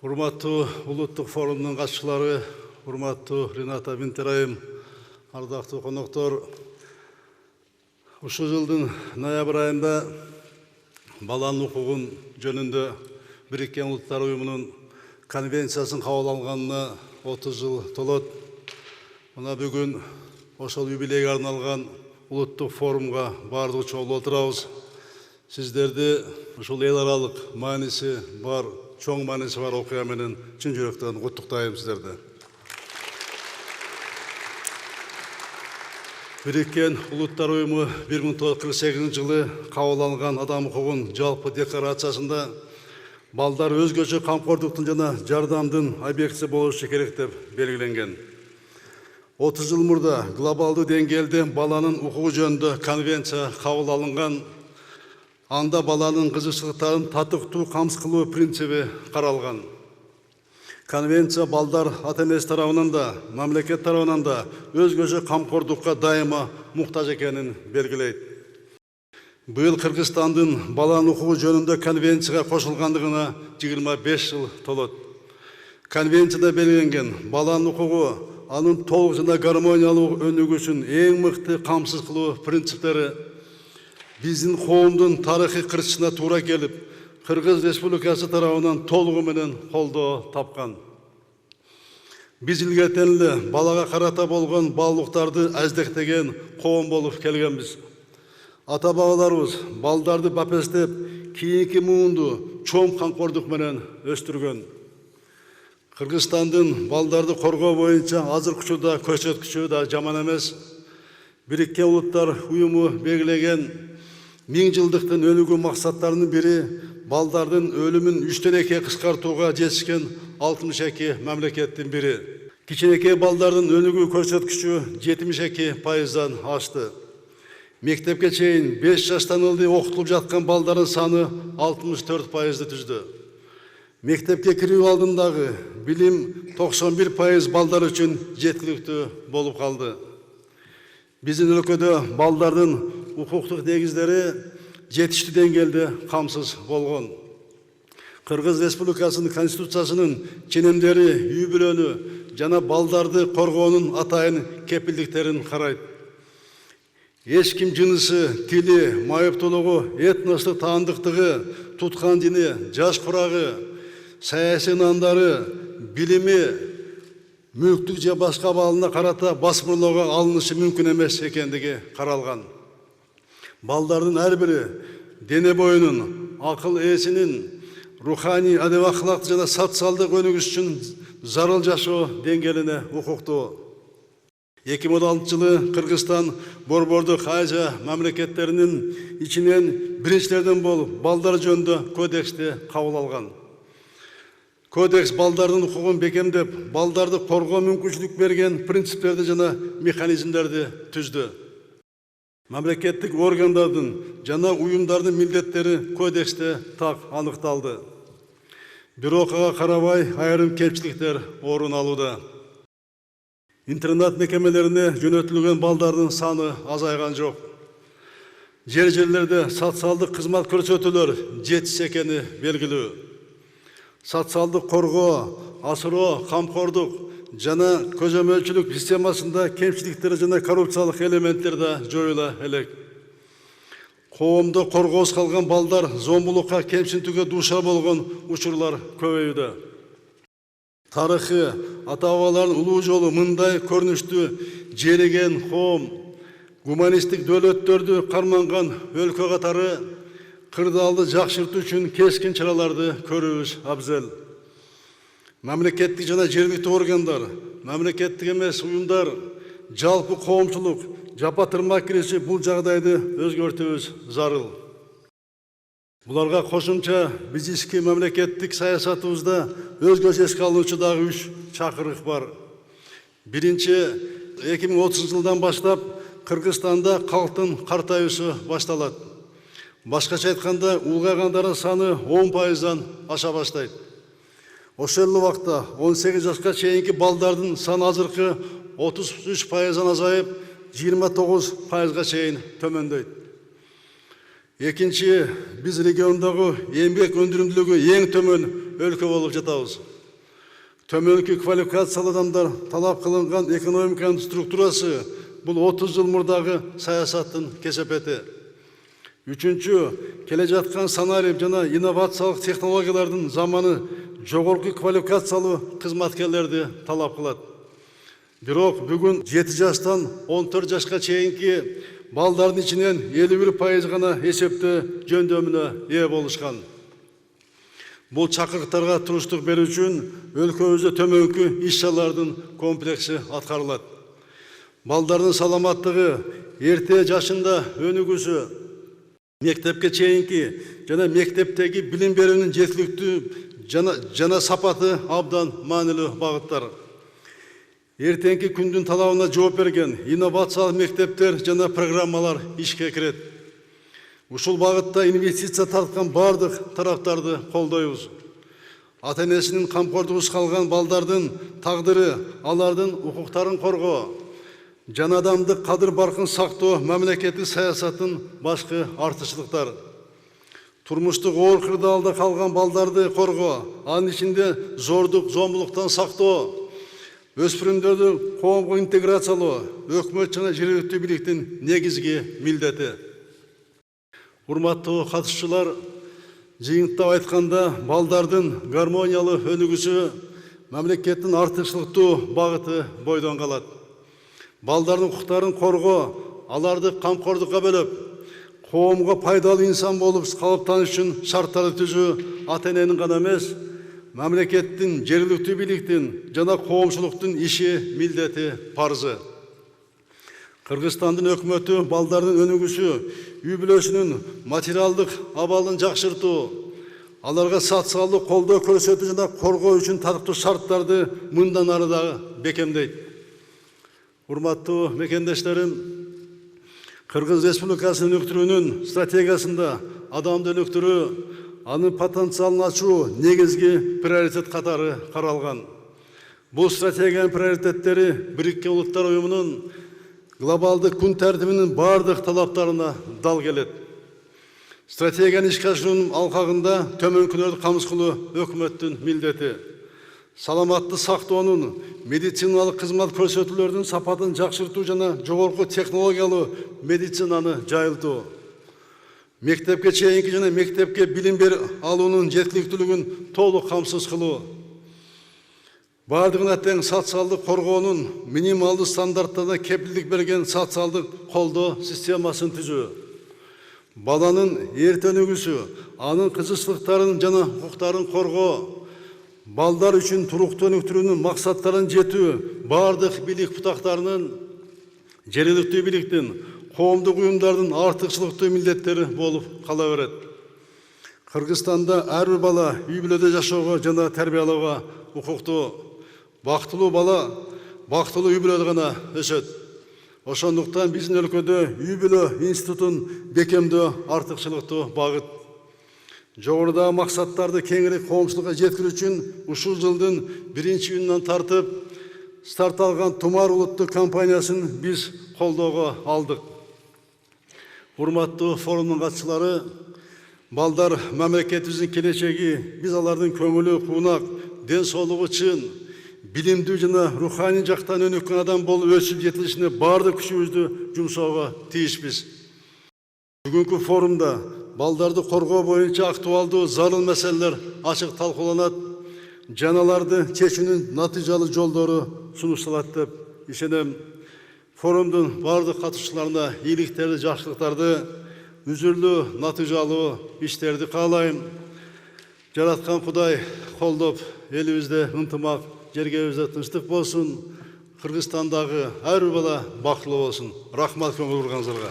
Урматтуу улуттук форумдун катчылары, урматтуу Рената Винтер айым, ардактуу коноктор, ушул жылдын ноябрь айында баланын укугун жөнүндө Бириккен Улуттар Уюмунун конвенциясын кабыл алганына 30 жыл толот. Мына бүгүн ошол юбилейге арналган улуттук форумга баардыгы чогулуп отурабыз. Сиздерди ушул эл аралык мааниси бар, чоң мааниси бар окуя менен чын жүрөктөн куттуктайм сиздерди. Бириккен Улуттар Уюму 1948 жылы кабыл алган адам укугунун жалпы декларациясында балдар өзгөчө камкордуктун жана жардамдын объектиси болушу керек деп белгиленген. 30 жыл мурда глобалдуу деңгээлде баланын укугу жөнүндө конвенция кабыл алынган. Анда баланын кызыкчылыктарын татыктуу камсыз кылуу принциби каралган. Конвенция балдар ата-энеси тарабынан да, мамлекет тарабынан да өзгөчө камкордукка дайыма муктаж экенин белгилейт. Быйыл Кыргызстандын баланын укугу жөнүндө конвенцияга кошулгандыгына 25 жыл толот. Конвенцияда белгиленген баланын укугу анын толук жана гармониялуу өнүгүшүн эң мыкты камсыз кылуу принциптери биздин коомдун тарыхый кырчысына туура келип, Кыргыз Республикасы тарабынан толугу менен колдоо тапкан. Биз илгертен эле балага карата болгон баалуулуктарды аздектеген коом болуп келгенбиз. Ата-бабаларыбыз балдарды бапестеп, кийинки муунду чоң камкордук менен өстүргөн. Кыргызстандын балдарды коргоо боюнча азыркы учурда көрсөткүчү да жаман эмес. Бириккен Улуттар Уюму белгилеген 1000 жылдыктын өнүгүү максаттарынын бири балдардын өлүмүн 3-2 кыскартууга жетишкен 62 мамлекеттин бири. Кичинекей балдардын өнүгүү көрсөткүчү 72%дан ашты. Мектепке чейин 5 жаштан ылдый окутулуп жаткан балдардын саны 64%ды түздү. Мектепке кирүү алдындагы билим 91% балдар үчүн жеткиликтүү болуп калды. Биздин өлкөдө балдардын укуктук негиздери жетиштүү деңгээлде камсыз болгон. Кыргыз Республикасынын Конституциясынын ченемдери үй бүлөнү жана балдарды коргоонун атайын кепилдиктерин карайт. Эч ким жынысы, тили, майыптуулугу, этностук таандыктыгы, туткан дини, жаш курагы, саясий нандары, билими, мүлктүк же башка абалына карата басмырлоого алынышы мүмкүн эмес экендиги каралган. Балдардын ар бири дене боюнун, акыл ээсинин, руханий, адеп-акылактык жана социалдык өнүгүш үчүн зарыл жашоо деңгээлине укуктуу. 2016 жылы Кыргызстан Борбордук Азия мамлекеттеринин ичинен биринчилерден болуп балдар жөнүндө кодексти кабыл алган. Кодекс балдардын укугун бекемдеп, балдарды коргоо мүмкүнчүлүк берген принциптерди жана механизмдерди түздү. Мамлекеттик органдардын жана уюмдардын милдеттери кодексте так аныкталды. Бирок ага карабай айрым кемчиликтер орун алууда. Интернат мекемелерине жөнөтүлгөн балдардын саны азайган жок. Жерлерде социалдык кызмат көрсөтүүлөр жетиш экени белгилүү. Социалдык коргоо, асыроо, камкордук жана көзөмөлчүлүк системасында кемчиликтер жана коррупциялык элементтер да жоюла элек. Коомдо коргоосуз калган балдар зомбулукка, кемсинтүүгө дуушар болгон учурлар көбөйүүдө. Тарыхы, ата-бабалардын улуу жолу мындай көрүнүштүү жериген коом, гуманисттик дөөлөттөрдү карманган өлкө катары кырдаалды жакшыртуу үчүн кескин чараларды көрүүбүз абзел. Мамлекеттик жана жергиликтүү органдар, мамлекеттик эмес уюмдар, жалпы коомчулук жапа-тырмак киришип бул жагдайды өзгөртүүбүз зарыл. Буларга кошумча биз ички мамлекеттик саясатыбызда өзгөчө эске алынуучу дагы 3 чакырык бар. Биринчи, 2030 жылдан баштап Кыргызстанда калктын картаюусу башталат. Башкача айтканда, улгайгандардын саны 10%дан аша баштайт. Ошол эле убакта 18 жашка чейинки балдардын саны азыркы 33%дан азайып, 29%га чейин төмөндөйт. Экинчи, биз региондогу эмгек өндүрүмдүүлүгү эң төмөн өлкө болуп жатабыз. Төмөнкү квалификациялы адамдар талап кылынган экономиканын структурасы бул 30 жыл мурдагы саясаттын кесепети. Үчүнчү, келе жаткан санарип жана инновациялык технологиялардын заманы жогорку квалификациялуу кызматкерлерди талап кылат. Бирок бүгүн 7 жаштан 14 жашка чейинки балдардын ичинен 51% гана эсептөө жөндөмүнө ээ болушкан. Бул чакырыктарга туруштук берүү үчүн өлкөбүздө төмөнкү иш-чаралардын комплекси аткарылат. Балдардын саламаттыгы, эрте жашында өнүгүүсү, мектепке чейинки жана мектептеги билим берүүнүн жеткиликтүү жана сапаты абдан маанилүү багыттар. Эртеңки күндүн талабына жооп берген инновациялык мектептер жана программалар ишке кирет. Ушул багытта инвестиция тарткан бардык тараптарды колдойбуз. Ата-энесинин камкордугусуз калган балдардын тагдыры, алардын укуктарын коргоо, жана адамдык кадыр баркын сактоо мамлекеттик саясаттын башкы артыкчылыктары. Турмуштук оор кырдаалда калган балдарды коргоо, анын ичинде зордук, зомбулуктан сактоо, өспүрүмдөрдү коомго интеграциялоо өкмөт жана жергиликтүү бийликтин негизги милдети. Урматтуу катышуучулар, жыйынтыктап айтканда, балдардын гармониялуу өнүгүүсү мамлекеттин артыкчылыктуу багыты бойдон калат. Балдардын укуктарын коргоо, аларды камкордукка бөлөп, коомго пайдалуу инсан болуп калыптануу үчүн шарттарды түзүү ата-эненин гана эмес, мамлекеттин, жергиликтүү бийликтин жана коомчулуктун иши, милдети, парзы. Кыргызстандын өкмөтү балдардын өнүгүүсү, үй бүлөсүнүн материалдык абалын жакшыртуу, аларга социалдык колдоо көрсөтүү жана коргоо үчүн татыктуу шарттарды мындан ары дагы бекемдейт. Урматтуу мекендештерим, Кыргыз Республикасынын өнүктүрүүнүн стратегиясында адамды өнүктүрүү, анын потенциалын ачуу негизги приоритет катары каралган. Бул стратегиянын приоритеттери Бириккен Улуттар Уюмунун глобалдык күн тартибинин бардык талаптарына дал келет. Стратегияны ишке ашыруунун алкагында төмөнкүлөрдү камсыз кылуу өкмөттүн милдети. Саламатты сактоонун, медициналык кызмат көрсөтүүлөрдүн сапатын жакшыртуу жана жогорку технологиялуу медицинаны жайылтуу. Мектепке чейинки жана мектепке билим алуунун жеткиликтүүлүгүн толук камсыз кылуу. Бардыгына тең социалдык коргоонун минималдуу стандарттарына кепилдик берген социалдык колдоо системасын түзүү. Баланын эрте өнүгүүсү, анын кызыкчылыктарын жана укуктарын коргоо, балдар үчүн туруктуу өнүктүрүүнүн максаттарын жетүү бардык бийлик бутактарынын, жергиликтүү бийликтин, коомдук уюмдардын артыкчылыктуу милдеттери болуп кала берет. Кыргызстанда ар бир бала үй бүлөдө жашоого жана тарбиялоого укуктуу. Бактылуу бала бактылуу үй бүлөдө гана өсөт. Ошондуктан биздин өлкөдө үй бүлө институтун бекемдөө артыкчылыктуу багыт. Жогорудагы максаттарды кеңири коомчулукка жеткирүү үчүн ушул жылдын 1-июнунан тартып старт алган Тумар улуттук компаниясын биз колдоого алдык. Урматтуу форумдун катчылары, балдар мамлекетибиздин келечеги, биз алардын көңүлү куунак, ден соолугу чын, билимдүү жана руханий жактан өнүккөн адам болуп өсүп жетилишине бардык күчүбүздү жумшоого тийишпиз. Бүгүнкү форумда балдарды коргоо боюнча актуалдуу зарыл маселелер ачык талкууланат, жаналарды чечүүнүн натыйжалуу жолдору сунушталат деп ишенем. Форумдун бардык катышууларына ийгиликтерди, жакшылыктарды, үзүрлүү, натыйжалуу иштерди каалайм. Жараткан Кудай колдоп, элибизде ынтымак, жергебизде тынчтык болсун. Кыргызстандагы ар бир бала бактылуу болсун. Рахмат көңүл бурганыңыздарга.